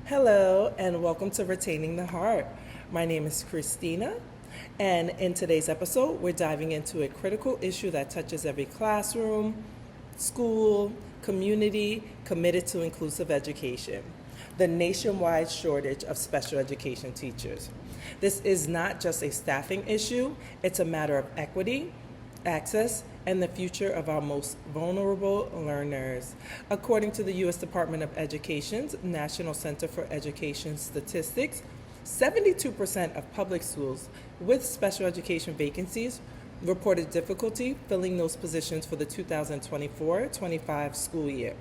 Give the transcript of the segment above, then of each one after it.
Hello, and welcome to Retaining the Heart. My name is Christina, and in today's episode, we're diving into a critical issue that touches every classroom, school, community committed to inclusive education: the nationwide shortage of special education teachers. This is not just a staffing issue, it's a matter of equity, access, and the future of our most vulnerable learners. According to the U.S. Department of Education's National Center for Education Statistics, 72% of public schools with special education vacancies reported difficulty filling those positions for the 2024-25 school year.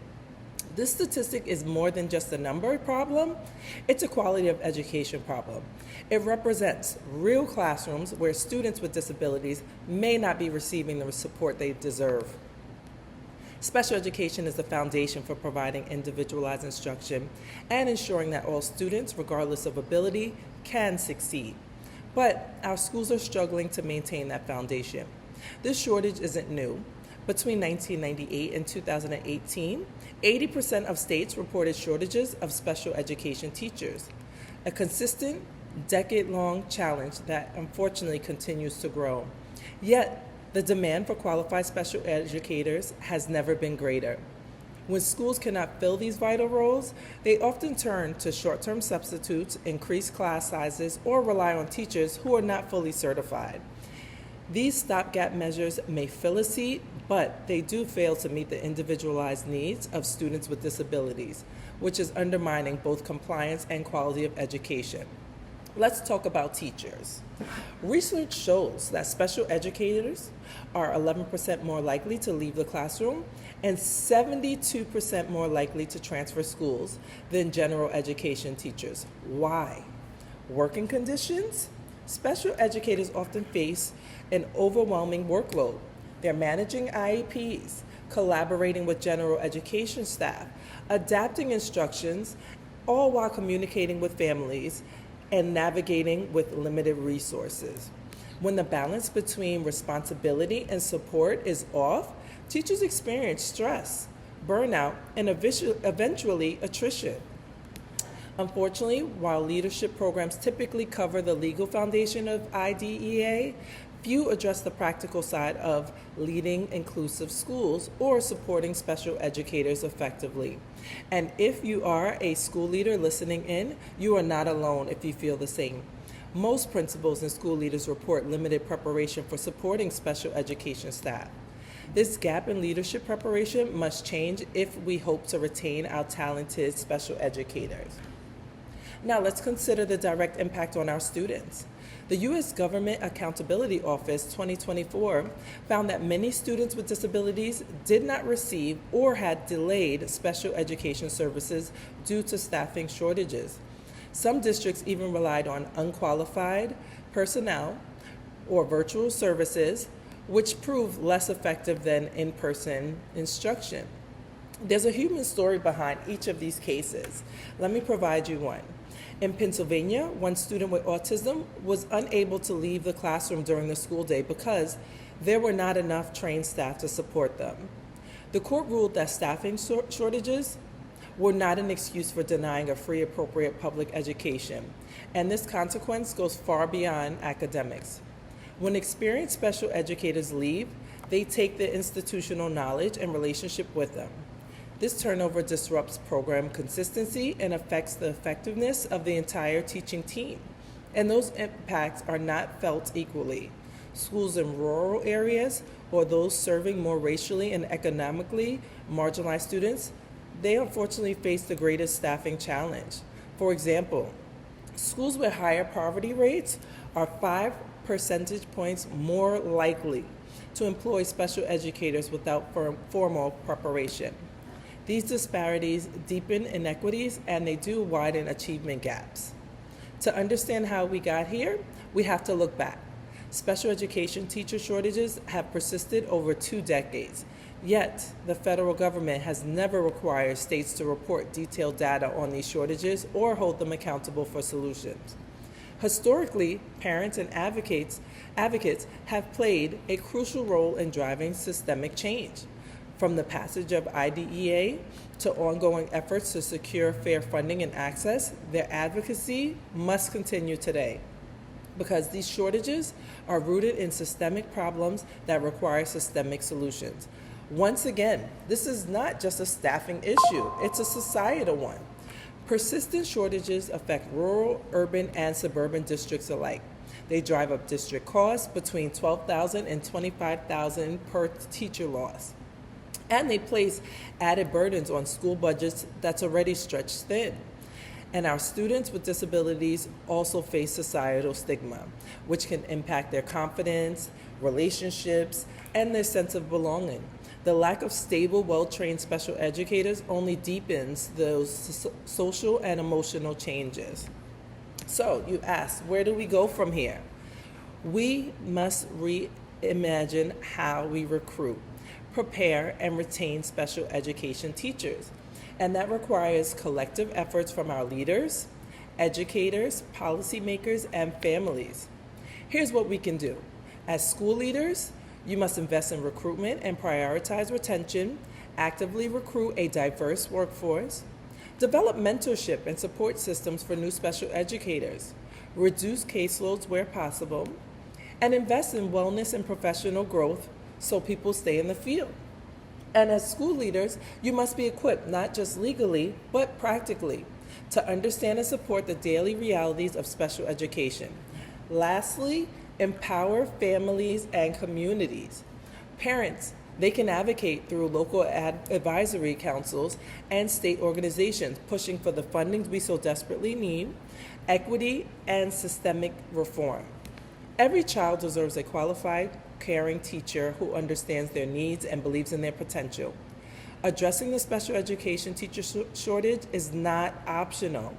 This statistic is more than just a number problem, it's a quality of education problem. It represents real classrooms where students with disabilities may not be receiving the support they deserve. Special education is the foundation for providing individualized instruction and ensuring that all students, regardless of ability, can succeed. But our schools are struggling to maintain that foundation. This shortage isn't new. Between 1998 and 2018, 80% of states reported shortages of special education teachers, a consistent, decade-long challenge that unfortunately continues to grow. Yet, the demand for qualified special educators has never been greater. When schools cannot fill these vital roles, they often turn to short-term substitutes, increase class sizes, or rely on teachers who are not fully certified. These stopgap measures may fill a seat, but they do fail to meet the individualized needs of students with disabilities, which is undermining both compliance and quality of education. Let's talk about teachers. Research shows that special educators are 11% more likely to leave the classroom and 72% more likely to transfer schools than general education teachers. Why? Working conditions? Special educators often face an overwhelming workload. They're managing IEPs, collaborating with general education staff, adapting instructions, all while communicating with families and navigating with limited resources. When the balance between responsibility and support is off, teachers experience stress, burnout, and eventually attrition. Unfortunately, while leadership programs typically cover the legal foundation of IDEA, few address the practical side of leading inclusive schools or supporting special educators effectively. And if you are a school leader listening in, you are not alone if you feel the same. Most principals and school leaders report limited preparation for supporting special education staff. This gap in leadership preparation must change if we hope to retain our talented special educators. Now let's consider the direct impact on our students. The U.S. Government Accountability Office 2024 found that many students with disabilities did not receive or had delayed special education services due to staffing shortages. Some districts even relied on unqualified personnel or virtual services, which proved less effective than in-person instruction. There's a human story behind each of these cases. Let me provide you one. In Pennsylvania, one student with autism was unable to leave the classroom during the school day because there were not enough trained staff to support them. The court ruled that staffing shortages were not an excuse for denying a free, appropriate public education, and this consequence goes far beyond academics. When experienced special educators leave, they take their institutional knowledge and relationship with them. This turnover disrupts program consistency and affects the effectiveness of the entire teaching team. And those impacts are not felt equally. Schools in rural areas or those serving more racially and economically marginalized students, they unfortunately face the greatest staffing challenge. For example, schools with higher poverty rates are 5 percentage points more likely to employ special educators without formal preparation. These disparities deepen inequities and they do widen achievement gaps. To understand how we got here, we have to look back. Special education teacher shortages have persisted over 2 decades, yet the federal government has never required states to report detailed data on these shortages or hold them accountable for solutions. Historically, parents and advocates have played a crucial role in driving systemic change. From the passage of IDEA to ongoing efforts to secure fair funding and access, their advocacy must continue today, because these shortages are rooted in systemic problems that require systemic solutions. Once again, this is not just a staffing issue, it's a societal one. Persistent shortages affect rural, urban, and suburban districts alike. They drive up district costs between $12,000 and $25,000 per teacher loss. And they place added burdens on school budgets that's already stretched thin. And our students with disabilities also face societal stigma, which can impact their confidence, relationships, and their sense of belonging. The lack of stable, well-trained special educators only deepens those social and emotional changes. So you ask, where do we go from here? We must reimagine how we recruit, prepare, and retain special education teachers. And that requires collective efforts from our leaders, educators, policymakers, and families. Here's what we can do. As school leaders, you must invest in recruitment and prioritize retention, actively recruit a diverse workforce, develop mentorship and support systems for new special educators, reduce caseloads where possible, and invest in wellness and professional growth so people stay in the field. And as school leaders, you must be equipped not just legally, but practically, to understand and support the daily realities of special education. Lastly, empower families and communities. Parents, they can advocate through local advisory councils and state organizations pushing for the funding we so desperately need, equity, and systemic reform. Every child deserves a qualified, caring teacher who understands their needs and believes in their potential. Addressing the special education teacher shortage is not optional.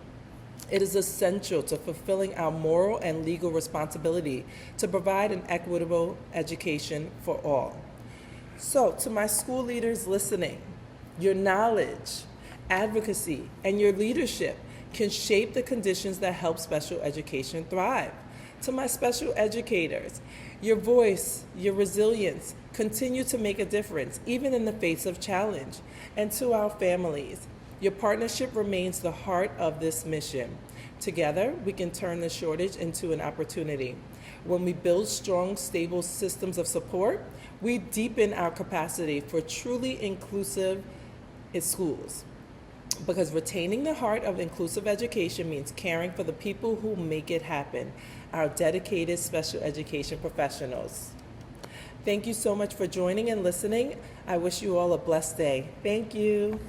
It is essential to fulfilling our moral and legal responsibility to provide an equitable education for all. So, to my school leaders listening, your knowledge, advocacy, and your leadership can shape the conditions that help special education thrive. To my special educators, your voice, your resilience continue to make a difference, even in the face of challenge. And to our families, your partnership remains the heart of this mission. Together, we can turn the shortage into an opportunity. When we build strong, stable systems of support, we deepen our capacity for truly inclusive schools. Because retaining the heart of inclusive education means caring for the people who make it happen, our dedicated special education professionals. Thank you so much for joining and listening. I wish you all a blessed day. Thank you.